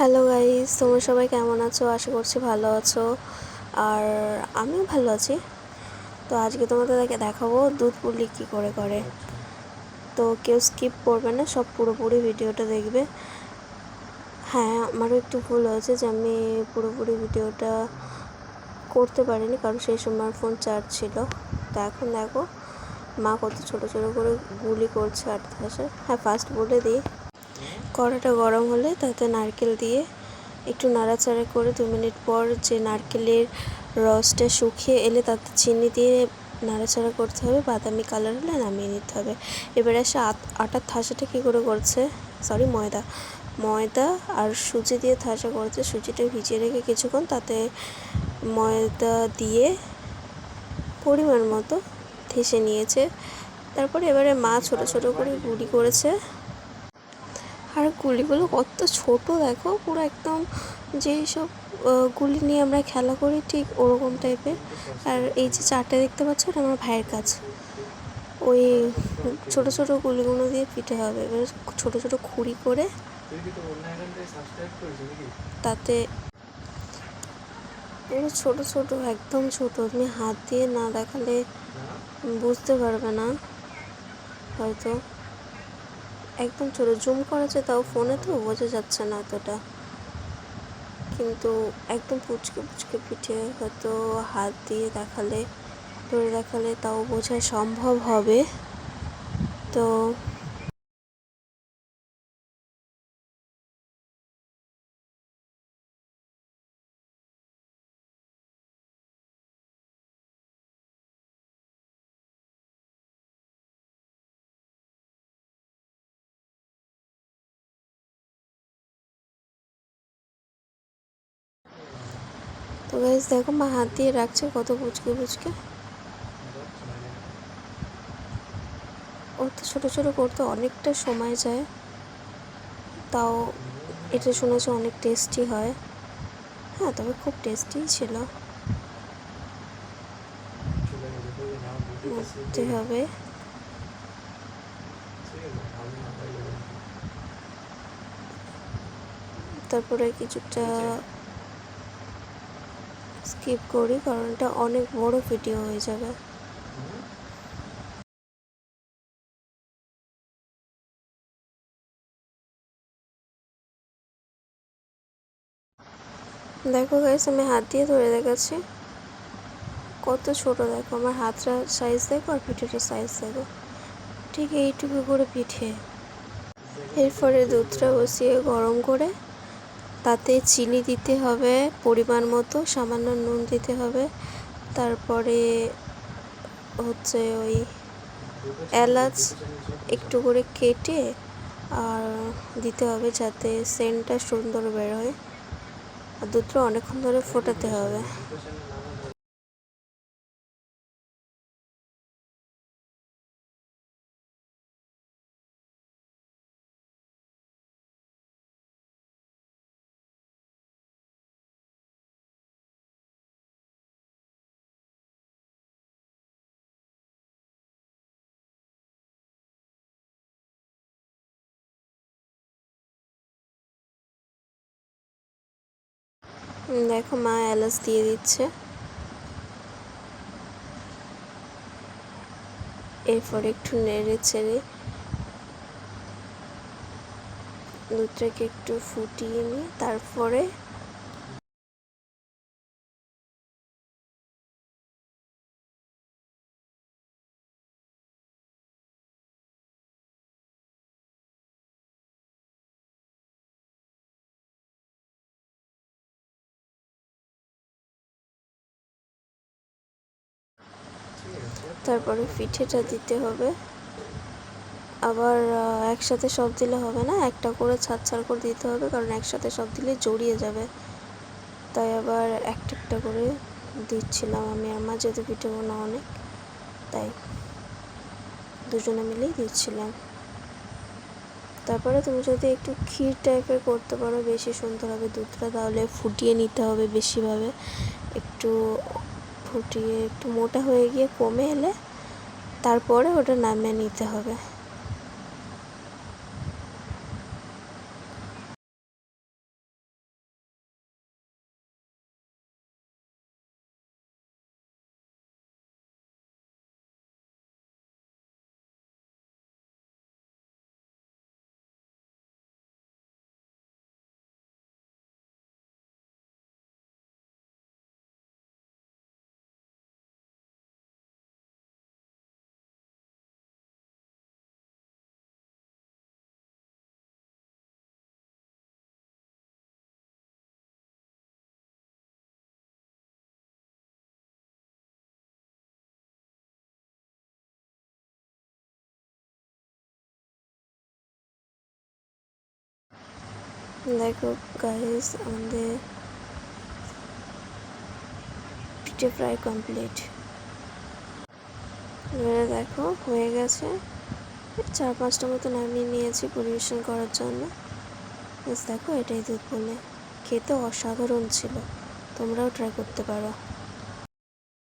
Hello guys, তোমরা সবাই কেমন আছো? আশা করছি ভালো আছো। আর আমিও ভালো আছি। তো আজকে তোমাদেরকে দেখাবো দুধ পুলি কী করে করে। তো কেউ স্কিপ করবে না, সব পুরোপুরি ভিডিওটা দেখবে। হ্যাঁ, আমারও একটু ভুল হয়েছে যে আমি পুরোপুরি ভিডিওটা করতে পারিনি, কারণ সেই সময় আমার ফোন চার্জ ছিল। তো এখন দেখো মা কত ছোটো ছোটো করে গুলি করছে আট ধাসে। হ্যাঁ, ফার্স্ট বলে দিই, কড়াটা গরম হলে তাতে নারকেল দিয়ে একটু নাড়াচাড়া করে 2 মিনিট পর যে নারকেলের রসটা শুকিয়ে এলে তাতে চিনি দিয়ে নাড়াচাড়া করতে হবে। বাদামি কালার হলে নামিয়ে নিতে হবে। এবারে এসে আটার থাসাটা কী করে করছে, ময়দা আর সুজি দিয়ে থাসা করছে। সুজিটা ভিজিয়ে রেখে কিছুক্ষণ তাতে ময়দা দিয়ে পরিমাণ মতো থেসে নিয়েছে। তারপরে এবারে মা ছোটো ছোটো করে গুঁড়ি করেছে। আর গুলিগুলো কত ছোট দেখো, পুরো একদম যেই সব গুলি নিয়ে আমরা খেলা করি ঠিক ওরকম টাইপের। আর এই যে চারটে দেখতে পাচ্ছ, এটা আমার ভাইয়ের কাজ। ওই ছোট ছোট গুলিগুলো দিয়ে পিঠে হবে। এবার ছোট ছোট খুঁড়ি করে তাতে পুরো ছোট ছোট, একদম ছোট। তুমি হাত দিয়ে না দেখালে বুঝতে পারবে না হয়তো। একদম ছোটো, জুম করা যায় তাও ফোনে তো বোঝা যাচ্ছে না অতটা, কিন্তু একদম পুচকে পুচকে পিঠে। হয়তো হাত দিয়ে দেখালে, ধরে দেখালে তাও বোঝা সম্ভব হবে। তো তো গাইস দেখো মা হাত দিয়ে রাখছে কত পুচকে পুচকে। ওর তো ছোটো ছোটো করতে অনেকটা সময় যায়, তাও এটা শুনেছি অনেক টেস্টি হয়। হ্যাঁ, তবে খুব টেস্টিই ছিল। করতে হবে। তারপরে কিছুটা স্কিপ করি, কারণ এটা অনেক বড় ভিডিও হয়ে যাবে। দেখো গাইস, আমি হাত দিয়ে ধরে দেখাচ্ছি কত ছোট। দেখো আমার হাতটা সাইজ দেখো আর পিঠেটার সাইজ দেখো, ঠিক এইটুকু করে পিঠে। এরপরে দুধটা বসিয়ে গরম করে তাতে চিনি দিতে হবে পরিমাণ মতো, সামান্য নুন দিতে হবে। তারপরে হচ্ছে ওই এলাচ একটু করে কেটে আর দিতে হবে, যাতে সেন্টটা সুন্দর বের হয়। আর দুধটা অনেকক্ষণ ধরে ফোটাতে হবে। দেখো মা এলাচ দিয়ে দিচ্ছে। এরপর একটু নেড়ে চেড়ে দুধটাকে একটু ফুটিয়ে নিয়ে তারপরে পিঠেটা দিতে হবে। আবার একসাথে সব দিলে হবে না, একটা করে ছাড় করে দিতে হবে, কারণ একসাথে সব দিলে জড়িয়ে যাবে। তাই আবার একটা একটা করে দিচ্ছিলাম আমি আর মা, যেহেতু পিঠেগুলো অনেক, তাই দুজনে মিলেই দিচ্ছিলাম। তারপরে তুমি যদি একটু ক্ষীর টাইপের করতে পারো বেশি সুন্দর হবে দুধটা, তাহলে ফুটিয়ে নিতে হবে বেশিভাবে। একটু ফুটিয়ে একটু মোটা হয়ে গিয়ে কমে এলে তারপরে ওটা নামিয়ে নিতে হবে। দেখো গাইস, আমাদের পিঠে ফ্রাই কমপ্লিট। এবারে দেখো হয়ে গেছে, 4-5টা মতো নামিয়ে নিয়েছি পরিবেশন করার জন্য। দেখো এটাই দুধ পুলি, খেতে অসাধারণ ছিল, তোমরাও ট্রাই করতে পারো।